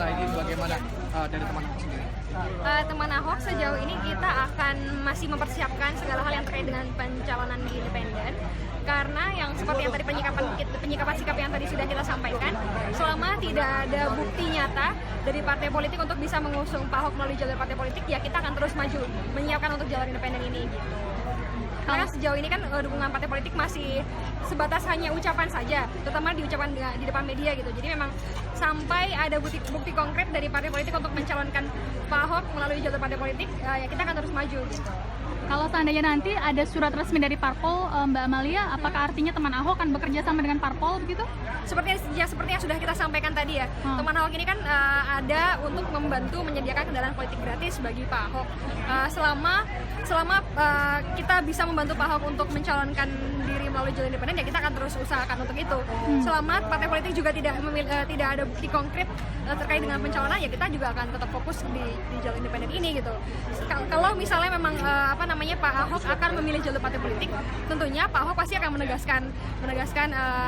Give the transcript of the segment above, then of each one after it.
juta ini bagaimana dari teman Ahok sendiri? Teman Ahok sejauh ini kita akan masih mempersiapkan segala hal yang terkait dengan pencalonan di independen, karena yang seperti yang tadi penyikapan sikap yang tadi sudah kita sampaikan, selama tidak ada bukti nyata dari partai politik untuk bisa mengusung Pak Ahok melalui jalur partai politik, ya kita akan terus maju menyiapkan untuk jalur independen ini gitu. Karena sejauh ini kan dukungan partai politik masih sebatas hanya ucapan saja, terutama diucapkan di depan media gitu. Jadi memang sampai ada bukti konkret dari partai politik untuk mencalonkan Pak Ahok melalui jalur partai politik, ya kita akan terus maju gitu. Kalau seandainya nanti ada surat resmi dari Parpol, Mbak Amalia, apakah artinya teman Ahok akan bekerja sama dengan Parpol begitu? Seperti yang sudah kita sampaikan tadi ya, teman Ahok ini kan ada untuk membantu menyediakan kendaraan politik gratis bagi Pak Ahok. Selama kita bisa membantu Pak Ahok untuk mencalonkan diri melalui jalur independen, ya kita akan terus usahakan untuk itu. Selama partai politik juga tidak ada bukti konkret terkait dengan pencalonan, ya kita juga akan tetap fokus di jalur independen ini gitu. Kalau misalnya memang Pak Ahok akan memilih jalur partai politik, tentunya Pak Ahok pasti akan menegaskan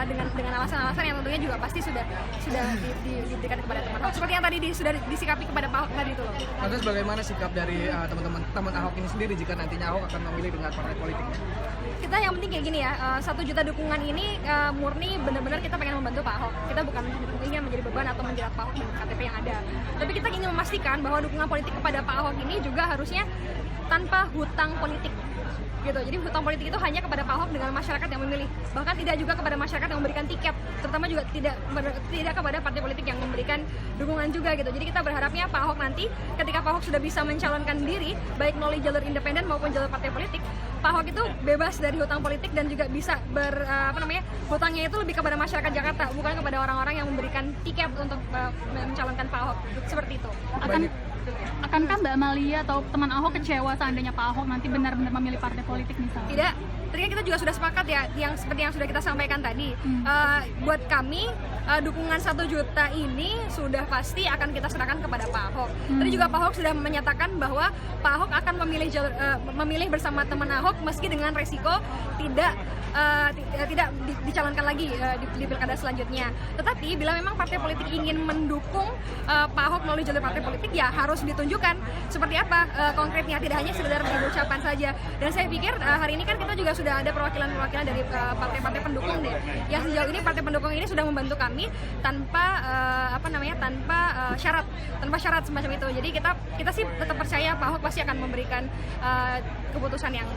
dengan alasan-alasan yang tentunya juga pasti sudah diberikan kepada teman Ahok, seperti yang tadi sudah disikapi kepada Pak Ahok tadi itu loh. Lantas bagaimana sikap dari teman Ahok ini sendiri jika nantinya Ahok akan memilih dengan partai politik? Kita yang penting kayak gini ya, 1 juta dukungan ini murni benar-benar kita pengen membantu Pak Ahok. Kita bukan ingin menjadi beban atau menjerat Pak Ahok dengan KTP yang ada. Tapi kita ingin memastikan bahwa dukungan politik kepada Pak Ahok ini juga harusnya tanpa hutang politik gitu. Jadi hutang politik itu hanya kepada Pak Ahok dengan masyarakat yang memilih, bahkan tidak juga kepada masyarakat yang memberikan tiket, terutama juga tidak kepada partai politik yang memberikan dukungan juga gitu. Jadi kita berharapnya Pak Ahok nanti ketika Pak Ahok sudah bisa mencalonkan diri baik melalui jalur independen maupun jalur partai politik, Pak Ahok itu bebas dari hutang politik dan juga bisa hutangnya itu lebih kepada masyarakat Jakarta, bukan kepada orang-orang yang memberikan tiket untuk mencalonkan Pak Ahok, seperti itu. Akankah Mbak Amalia atau teman Ahok kecewa seandainya Pak Ahok nanti benar-benar memilih partai politik misalnya? Tidak. Tadi kan kita juga sudah sepakat ya, seperti yang sudah kita sampaikan tadi. Buat kami, dukungan 1 juta ini sudah pasti akan kita serahkan kepada Pak Ahok. Tadi juga Pak Ahok sudah menyatakan bahwa Pak Ahok akan memilih bersama teman Ahok meski dengan resiko tidak dicalonkan lagi di pilkada selanjutnya. Tetapi bila memang partai politik ingin mendukung Pak Ahok melalui jalur partai politik, ya harus ditunjukkan seperti apa konkretnya, tidak hanya sekedar berucapan saja. Dan saya pikir hari ini kan kita juga sudah ada perwakilan dari partai-partai pendukung deh. Yang sejauh ini partai pendukung ini sudah membantu kami tanpa syarat semacam itu. Jadi kita sih tetap percaya Pak Ahok pasti akan memberikan keputusan yang.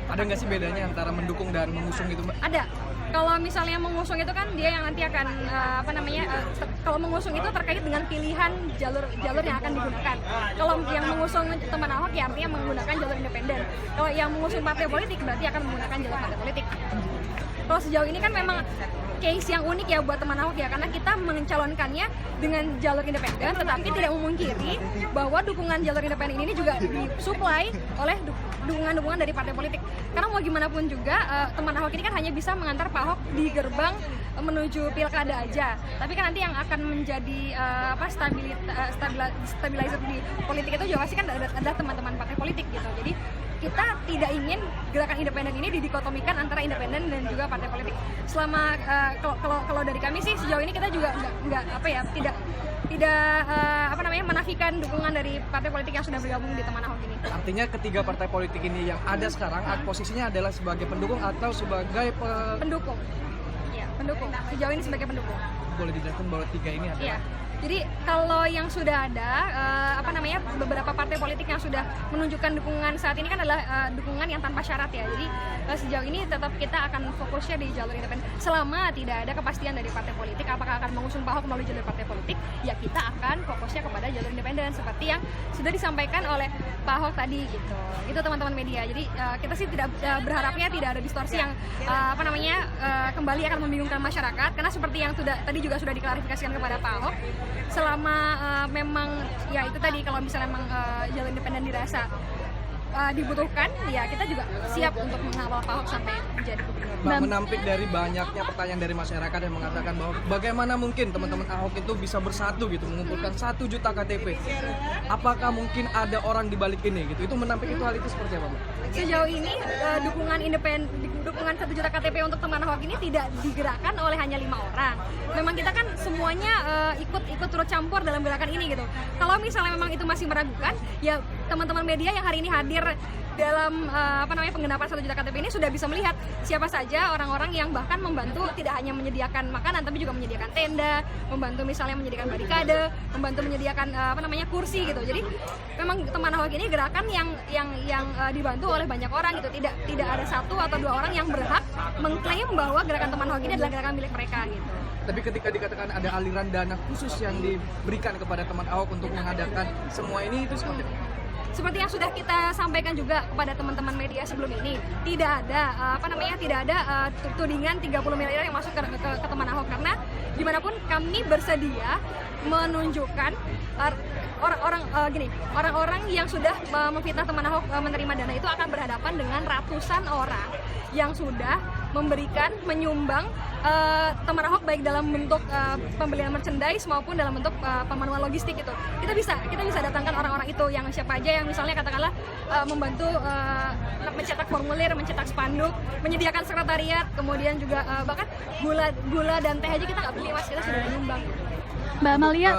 Ada nggak sih bedanya antara mendukung dan mengusung itu, Mbak? Ada. Kalau misalnya mengusung itu kan dia yang nanti akan kalau mengusung itu terkait dengan pilihan jalur yang akan digunakan. Kalau yang mengusung teman Ahok ya artinya menggunakan jalur independen. Kalau yang mengusung partai politik berarti akan menggunakan jalur partai politik. Kalau sejauh ini kan memang case yang unik ya buat teman Ahok ya, karena kita mencalonkannya dengan jalur independen, tetapi tidak memungkiri bahwa dukungan jalur independen ini juga disuplai oleh dukungan dari partai politik. Karena mau gimana pun juga teman Ahok ini kan hanya bisa mengantar Pak Ahok di gerbang menuju pilkada aja. Tapi kan nanti yang akan menjadi stabilizer di politik itu juga pasti kan ada teman-teman partai politik gitu. Jadi kita tidak ingin gerakan independen ini didikotomikan antara independen dan juga partai politik. Selama kalau dari kami sih sejauh ini kita juga tidak menafikan dukungan dari partai politik yang sudah bergabung di teman Ahok ini. Artinya ketiga partai politik ini yang ada sekarang posisinya adalah sebagai pendukung atau sebagai pendukung. Iya, pendukung. Sejauh ini sebagai pendukung. Boleh dijelaskan bahwa 3 ini adalah? Iya. Jadi kalau yang sudah ada beberapa partai politik yang sudah menunjukkan dukungan saat ini kan adalah dukungan yang tanpa syarat ya. Jadi sejauh ini tetap kita akan fokusnya di jalur independen. Selama tidak ada kepastian dari partai politik apakah akan mengusung Pak Ahok melalui jalur partai politik, ya kita akan fokusnya kepada jalur independen seperti yang sudah disampaikan oleh Pak Ahok tadi gitu. Itu teman-teman media. Jadi kita sih tidak berharapnya tidak ada distorsi yang kembali akan membingungkan masyarakat, karena seperti yang tadi juga sudah diklarifikasikan kepada Pak Ahok, selama memang ya itu tadi kalau misalnya memang jalur independen dirasa dibutuhkan, ya kita juga siap untuk mengawal Pak Ahok sampai menjadi gubernur. Mbak, menampik dari banyaknya pertanyaan dari masyarakat yang mengatakan bahwa bagaimana mungkin teman-teman Ahok itu bisa bersatu gitu, mengumpulkan 1 juta KTP. Apakah mungkin ada orang di balik ini gitu? Itu menampik itu hal itu seperti apa, Mbak? Sejauh ini dukungan independen dukungan 1 juta KTP untuk teman Ahok ini tidak digerakkan oleh hanya 5 orang. Memang kita kan semuanya ikut turut campur dalam gerakan ini gitu. Kalau misalnya memang itu masih meragukan, ya teman-teman media yang hari ini hadir dalam penggenapan 1 juta KTP ini sudah bisa melihat siapa saja orang-orang yang bahkan membantu tidak hanya menyediakan makanan tapi juga menyediakan tenda, membantu misalnya menyediakan barikade, membantu menyediakan kursi gitu. Jadi memang teman Ahok ini gerakan yang dibantu oleh banyak orang gitu. Tidak ada 1 atau 2 orang yang berhak mengklaim bahwa gerakan teman Ahok ini adalah gerakan milik mereka gitu. Tapi ketika dikatakan ada aliran dana khusus yang diberikan kepada teman Ahok untuk mengadakan semua ini, itu seperti apa? Seperti yang sudah kita sampaikan juga kepada teman-teman media sebelum ini, tidak ada tudingan 30 miliar yang masuk ke teman Ahok, karena dimanapun kami bersedia menunjukkan orang-orang yang sudah memfitnah teman Ahok menerima dana itu akan berhadapan dengan ratusan orang yang sudah menyumbang teman Ahok baik dalam bentuk pembelian merchandise maupun dalam bentuk pemenuhan logistik gitu. Kita bisa datangkan orang-orang itu yang siapa aja yang misalnya katakanlah membantu mencetak formulir, mencetak spanduk, menyediakan sekretariat, kemudian juga bahkan gula dan teh aja kita nggak beli Mas, kita sudah menyumbang. Mbak Amalia,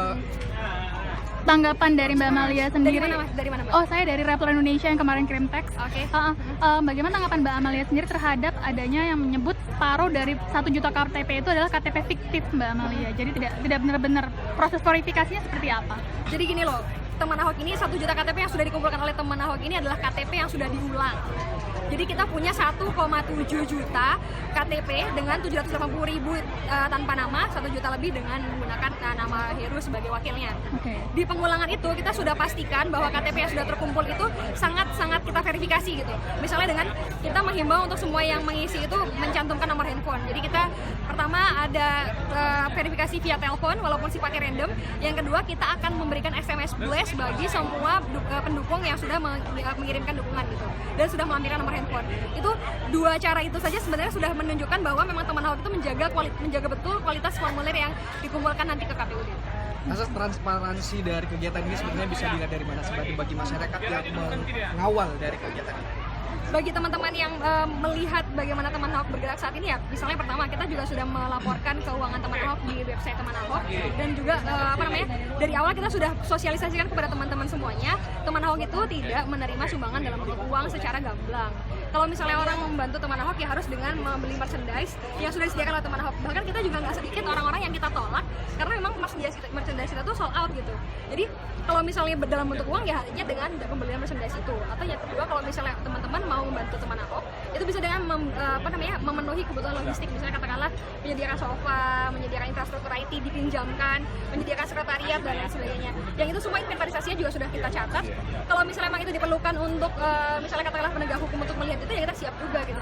tanggapan dari Mbak Amalia sendiri. Dari mana, Mbak? Oh, saya dari Rappler Indonesia yang kemarin kirim teks. Oke. Bagaimana tanggapan Mbak Amalia sendiri terhadap adanya yang menyebut separuh dari 1 juta KTP itu adalah KTP fiktif, Mbak Amalia. Jadi tidak benar-benar proses verifikasinya seperti apa? Jadi gini loh, teman Ahok ini 1 juta KTP yang sudah dikumpulkan oleh teman Ahok ini adalah KTP yang sudah diulang. Jadi kita punya 1,7 juta KTP dengan 780.000 tanpa nama, 1 juta lebih dengan menggunakan nama Heru sebagai wakilnya. Okay. Di pengulangan itu kita sudah pastikan bahwa KTP yang sudah terkumpul itu sangat-sangat kita verifikasi gitu. Misalnya dengan kita menghimbau untuk semua yang mengisi itu mencantumkan nomor handphone. Jadi kita pertama ada verifikasi via telepon walaupun sifatnya random. Yang kedua kita akan memberikan SMS blast bagi semua pendukung yang sudah mengirimkan dukungan gitu dan sudah melampirkan nomor handphone. Itu 2 cara itu saja sebenarnya sudah menunjukkan bahwa memang teman Ahok itu menjaga betul kualitas formulir yang dikumpulkan nanti ke KPUD. Asas transparansi dari kegiatan ini sebenarnya bisa dilihat dari mana sebagai bagi masyarakat yang mengawal dari kegiatan ini? Bagi teman-teman yang melihat bagaimana teman Ahok bergerak saat ini, ya misalnya pertama kita juga sudah melaporkan keuangan teman Ahok di website teman Ahok, dan juga dari awal kita sudah sosialisasikan kepada teman-teman semuanya, teman Ahok itu tidak menerima sumbangan dalam bentuk uang secara gamblang. Kalau misalnya orang membantu teman Ahok ya harus dengan membeli merchandise yang sudah disediakan oleh teman Ahok. Bahkan kita juga nggak sedikit orang-orang yang kita tolak karena memang merchandise kita tuh sold out gitu. Jadi kalau misalnya dalam bentuk uang ya hanya dengan pembelian merchandise itu. Atau yang kedua kalau misalnya teman-teman mau membantu teman Ahok itu bisa dengan memenuhi kebutuhan logistik, misalnya katakanlah menyediakan sofa, menyediakan infrastruktur IT dipinjamkan, menyediakan sekretariat dan lain sebagainya. Yang itu semua inventarisasinya juga sudah kita catat. Kalau misalnya memang itu diperlukan untuk misalnya katakanlah penegak hukum untuk melihat itu ya kita siap juga gitu.